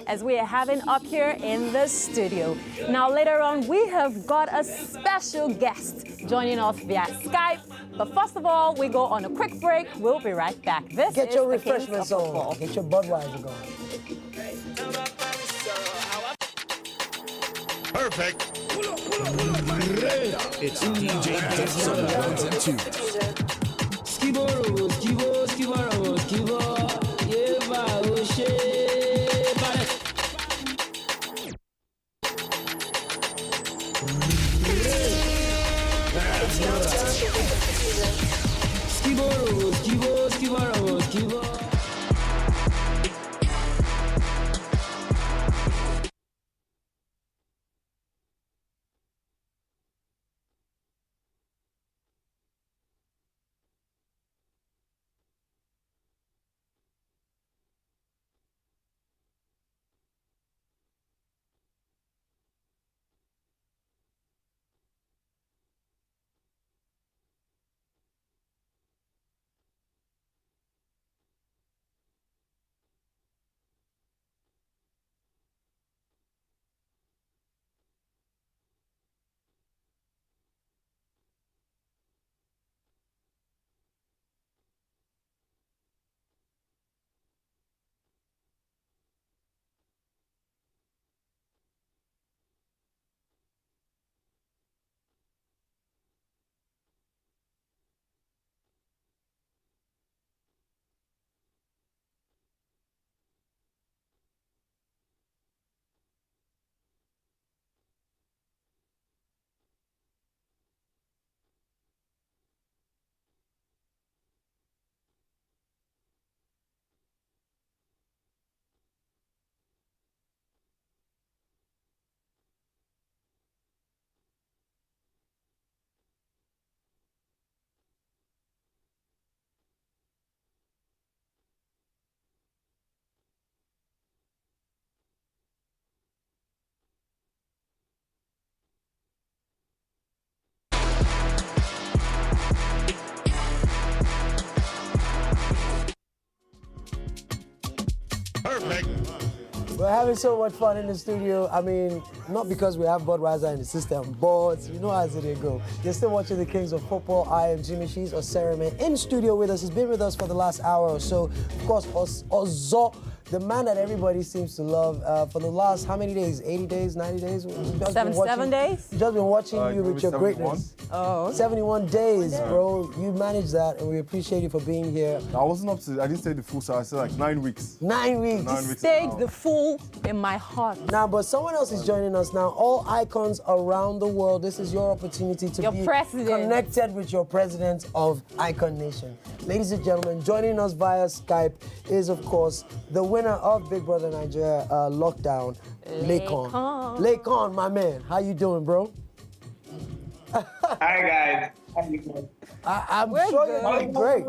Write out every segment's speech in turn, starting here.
as we are having up here in the studio. Now, later on, we have got a special guest joining us via Skype. But first of all, we go on a quick break. We'll be right back. This Get is your the Kings of refreshments on. Football. Get your Budweiser going. Perfect. It's DJ Dance on the ones and twos. Skiboro, skibo, skiboro, skibo. Yeba, oshe, bale. Skiboro, skibo, skiboro, skibo. Perfect. We're having so much fun in the studio. I mean, not because we have Budweiser in the system, but you know how they go. You're still watching the Kings of Football. I am Jimmy. She's Oseriman in studio with us. He's been with us for the last hour or so. Of course, Ozo, the man that everybody seems to love for the last, how many days? 80 days, 90 days? Seven days? We've just been watching you with your 71. greatness. Oh, okay. 71 days, bro. You managed that, and we appreciate you for being here. I wasn't up to, I didn't say the full, so I said like 9 weeks. 9 weeks. 9 weeks. Stayed now. the fool in my heart. Now, but someone else is joining us now. All icons around the world. This is your opportunity to Your be president. connected with your president of Icon Nation. Ladies and gentlemen, joining us via Skype is, of course, the winner of Big Brother Nigeria Lockdown, Lekon. Lekon, my man. How you doing, bro? Hi guys. How you doing? I'm We're sure good. you're doing great.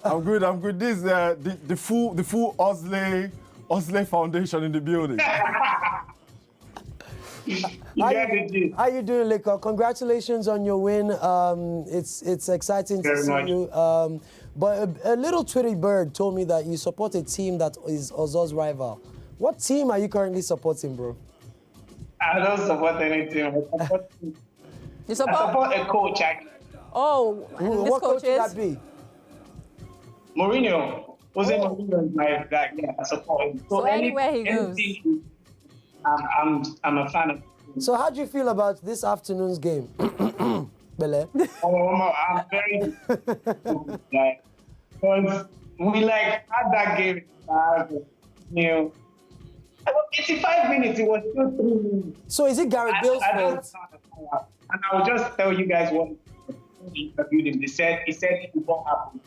I'm good, I'm good. This is the full Osley Foundation in the building. How you doing, Lekon? Congratulations on your win. It's exciting to Very see much. you. But a little Twitty bird told me that you support a team that is Ozo's rival. What team are you currently supporting, bro? I don't support anything. You I support? support a coach, actually. Oh, and this What coach coach would is? that be? Mourinho. Jose Mourinho is my guy. Yeah, I support him. So anywhere he goes. anything, I'm a fan of him. So how do you feel about this afternoon's game? Bele? I'm very like, because we like had that game. You know, about 85 minutes. It was still 3 minutes. So is it Gareth Bale's I don't fault? know. And I'll just tell you guys what he interviewed him. He said football happened.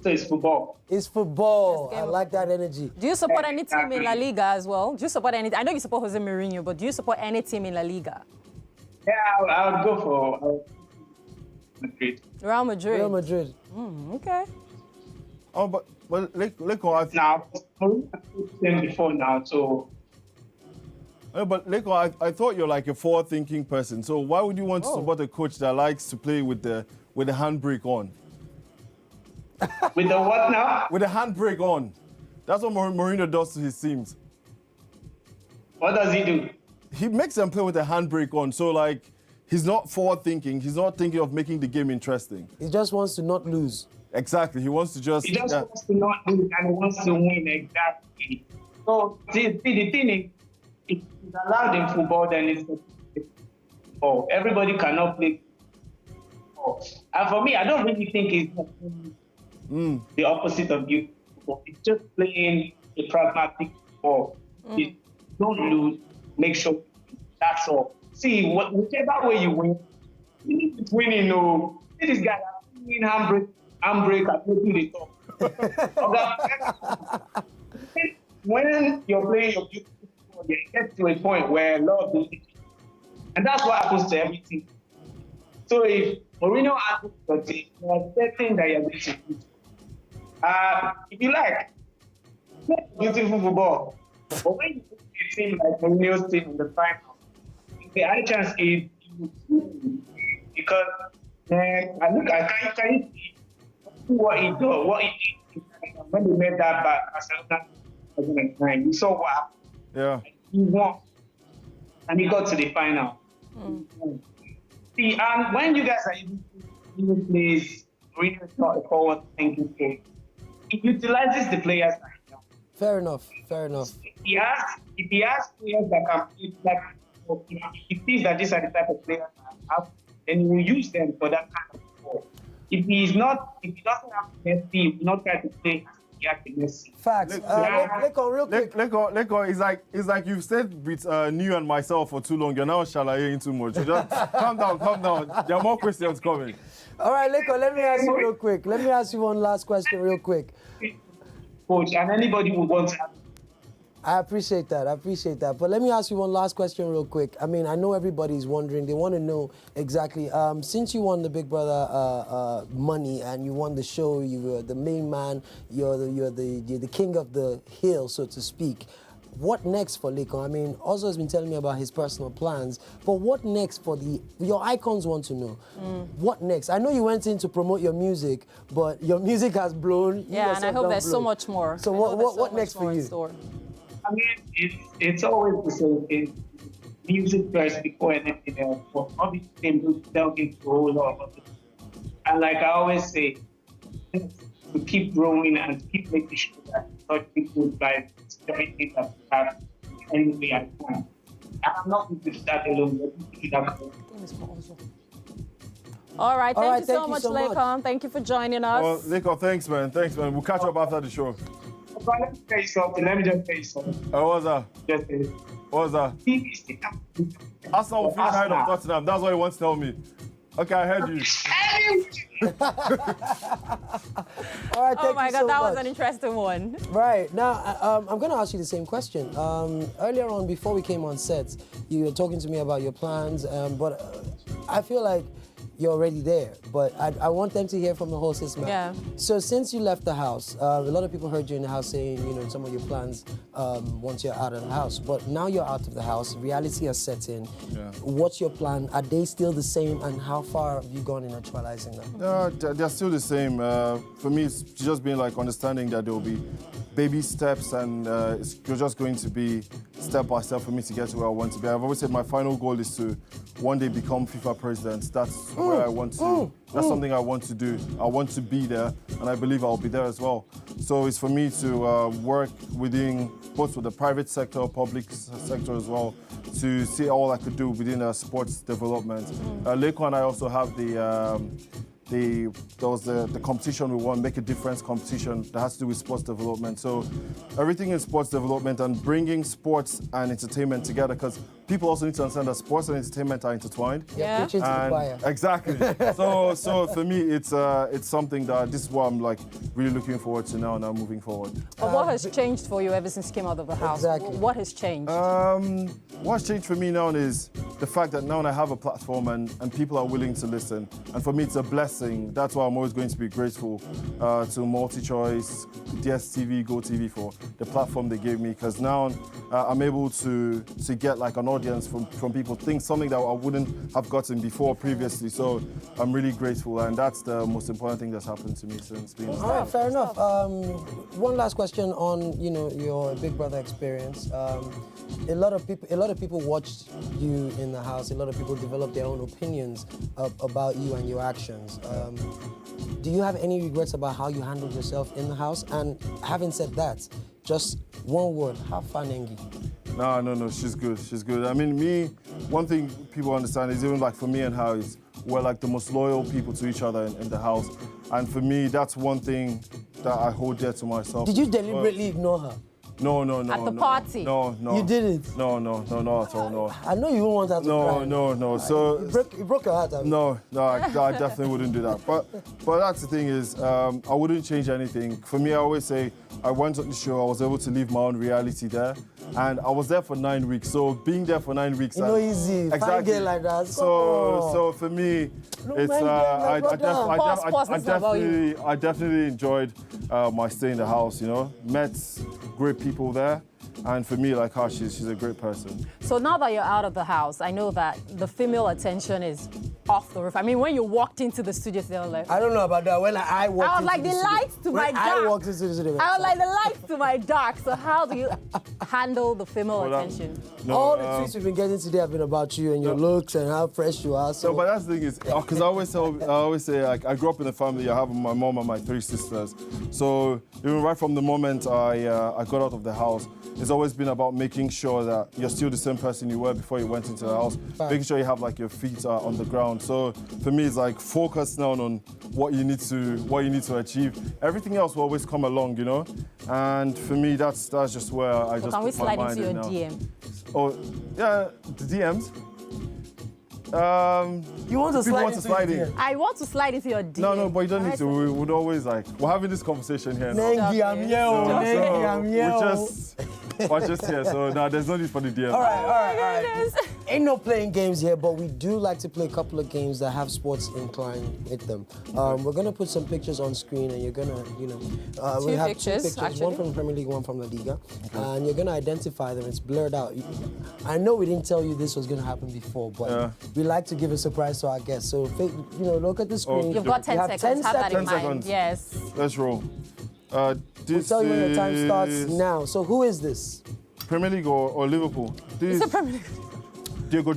So it's football. It's football. Yes, I game. like that energy. Do you support any team in La Liga as well? Do you support any? I know you support Jose Mourinho, but do you support any team in La Liga? Yeah, I'll go for Madrid. Real Madrid. Real Madrid. Okay. Oh, but Lekon, I think. Now, Mourinho before now, so But Lekon, I thought you're like a forward-thinking person. So why would you want to support a coach that likes to play with the handbrake on? with the what now? With the handbrake on. That's what Mourinho does to his teams. What does he do? He makes them play with a handbrake on. So, like, he's not forward thinking. He's not thinking of making the game interesting. He just wants to not lose. Exactly. He wants to just... He just wants to not lose and he wants to win, exactly. So, see, the thing is, if it's allowed in football, then it's football. Everybody cannot play football. And for me, I don't really think it's the opposite of you. It's just playing a pragmatic football. Don't lose, make sure. That's all. See, whichever way you win, it's winning. No, see this guy, winning handbrake, I go to the top. When you're playing your beautiful football, you get to a point where love is, and that's what happens to everything. So if Mourinho asks your team, you are expecting that you're going to lose. If you like, play beautiful football. But when you put a team like Mourinho's team in the final, the high chance is you lose. Because then can you see what he did? What he did when they made that back Barcelona 2009. You saw what happened. Yeah. He won. And he got to the final. See, and when you guys are able to play Mourinho is not a forward thinking game. He utilizes the players that he has. Fair enough. Fair enough. If he has players that can play, like, if he sees that these are the type of players that I have, then he will use them for that kind of football. If he doesn't have Messi, he will not try to play he has the Messi. Facts. Lekon, real quick. Lekon, it's like you've stayed with New and myself for too long. You're now shalayeing too much. So just calm down. There are more questions coming. All right, Lekon, let me ask you real quick. Let me ask you one last question real quick. Coach, and anybody who wants to. I appreciate that. But let me ask you one last question real quick. I mean, I know everybody's wondering. They want to know exactly, since you won the Big Brother money and you won the show, you were the main man, you're the king of the hill, so to speak. What next for Lekon? I mean, Ozzo has been telling me about his personal plans, but what next for your icons want to know? What next? I know you went in to promote your music, but your music has blown. Yeah, and I hope there's so much more. So what next for you? I mean, it's always the same thing. Music first before anything else. But obviously, they delve into a whole lot of it. And like I always say, to keep growing and keep making sure that such people's lives, everything that we have, anyway I can. And I'm not going to do that alone. All right, thank you so much, Lekon. Thank you for joining us. Well, Lekon, thanks, man. We'll catch up after the show. Let me tell you something. What's that? Just say, What's that? Arsenal will finish ahead of Tottenham. That's what he wants to tell me. Okay, I heard you. All right, thank oh my you God, so that much. was an interesting one. Right, now I'm going to ask you the same question. Earlier on, before we came on set, you were talking to me about your plans, but I feel like you're already there, but I want them to hear from the horse's mouth. Yeah. So since you left the house, a lot of people heard you in the house saying, some of your plans once you're out of the house. But now you're out of the house, reality has set in. Yeah. What's your plan? Are they still the same, and how far have you gone in actualizing them? They're still the same. For me, it's just been like understanding that there will be baby steps, and you're just going to be step by step for me to get to where I want to be. I've always said my final goal is to one day become FIFA president. That's where I want to. That's something I want to do. I want to be there, and I believe I'll be there as well. So it's for me to work within both with the private sector, public sector as well, to see all I could do within sports development. Lekon and I also have there was the competition we won, Make a Difference competition that has to do with sports development. So everything in sports development and bringing sports and entertainment together, because people also need to understand that sports and entertainment are intertwined. Yeah. Preaching to the choir. Exactly. so for me, it's something that this is what I'm like really looking forward to now moving forward. But what has changed for you ever since you came out of the house? Exactly. What has changed? What's changed for me now is the fact that now I have a platform and people are willing to listen. And for me, it's a blessing. That's why I'm always going to be grateful to MultiChoice, DSTV, GoTV for the platform they gave me, because now I'm able to get like an audience audience from people, things, something that I wouldn't have gotten before previously. So I'm really grateful, and that's the most important thing that's happened to me since being. All right, fair enough. One last question on your Big Brother experience. A lot of people watched you in the house. A lot of people developed their own opinions about you and your actions. Do you have any regrets about how you handled yourself in the house? And having said that, just one word: have fun, Engi. No, she's good. She's good. I mean, one thing people understand is even like for me and her is we're like the most loyal people to each other in the house. And for me, that's one thing that I hold dear to myself. Did you deliberately ignore her? No. At the party? No. You didn't? No, not at all, no. I know you won't want her to cry. No. So You broke your heart. No, I definitely wouldn't do that. But that's the thing is, I wouldn't change anything. For me, I always say, I went on the show, I was able to live my own reality there. And I was there for 9 weeks. So being there for 9 weeks. You know, easy. Exactly. Fine girl like that. So for me, it's I definitely enjoyed my stay in the house. Met great people there. And for me, like her, she's a great person. So now that you're out of the house, I know that the female attention is off the roof. I mean, when you walked into the studio, they were like... I don't know about that. When I walked I was like, the lights to my dark. I walked into the studio. I was like, the lights to my dark. So how do you handle the female attention? All the tweets we've been getting today have been about you and your looks and how fresh you are. So. No, but that's the thing is, because I always say, like, I grew up in a family. I have my mom and my 3 sisters. So even right from the moment I got out of the house, it's always been about making sure that you're still the same person you were before you went into the house. Making sure you have like your feet on the ground. So for me, it's like focus now on what you need to achieve. Everything else will always come along, And for me, that's just where I just. Can we put my slide mind into in your now. DM? Oh, yeah, the DMs. You want to slide in? I want to slide into your DM. No, but you don't need to. We would always we're having this conversation here. Nengi, I'm We're just here, so no, there's no need for the DM. All right. Ain't no playing games here, but we do like to play a couple of games that have sports inclined with them. We're gonna put some pictures on screen, and you're gonna, we have two pictures, actually. One from the Premier League, one from La Liga, and you're gonna identify them. It's blurred out. I know we didn't tell you this was gonna happen before, but we like to give a surprise to our guests. So, look at the screen. You've got 10 seconds. Have that in mind. Seconds. Yes. Let's roll. We'll tell you when your time starts now. So who is this? Premier League or Liverpool? It's a Premier League. Diego.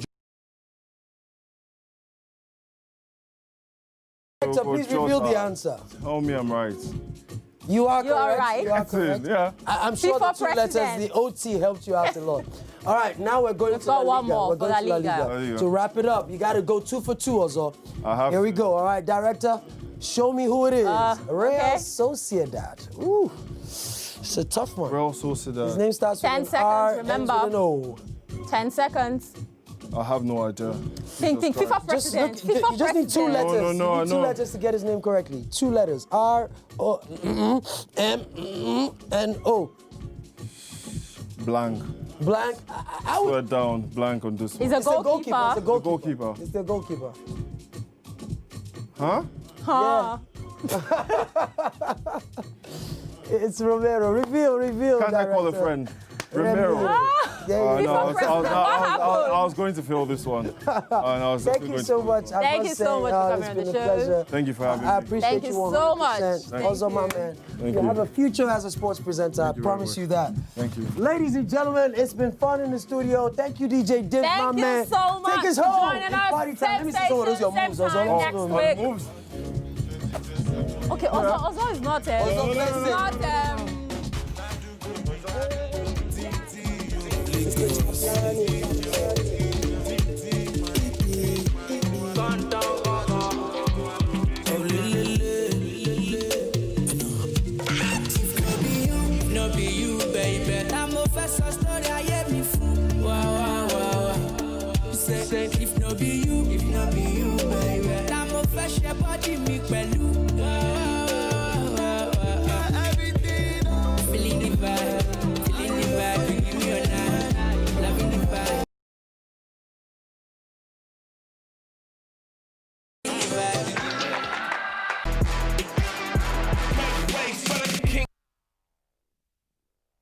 Please reveal the answer. Tell me I'm right. You are correct. You are right. You are correct. Yeah. I'm sure the FIFA two letters, the OT helped you out a lot. All right, now we're going to La Liga. one more We're going for to La Liga. To wrap it up, you got to go 2 for 2 or so. Here we go. All right, director, show me who it is. Real Sociedad. Ooh, it's a tough one. Real Sociedad. His name starts with 10 an seconds, R, remember. ends with an O. 10 seconds. I have no idea. Think. FIFA president. You just need 2 letters. No, you need 2 letters to get his name correctly. 2 letters. R, O, M, N, O. Blank. Blank. I would... Swear down. Blank on this one. He's a goalkeeper. It's the goalkeeper. Goalkeeper. It's the goalkeeper. Huh? Huh. Yeah. It's Romero. Reveal. Can't I call a friend? Romero. I was going to fill this one. Thank you so much. Thank you so much for coming on the show. Pleasure. Thank you for having me. I appreciate you 100%. so much. Also, my man. You have a future as a sports presenter. I promise you that. Thank you. Ladies and gentlemen, it's been fun in the studio. Thank you, DJ Div, my man. Thank you so much. Take us for home. joining It's us. party time. Let me see some of those your moves. Next week. Moves. Okay, Ozo is not Ozo, not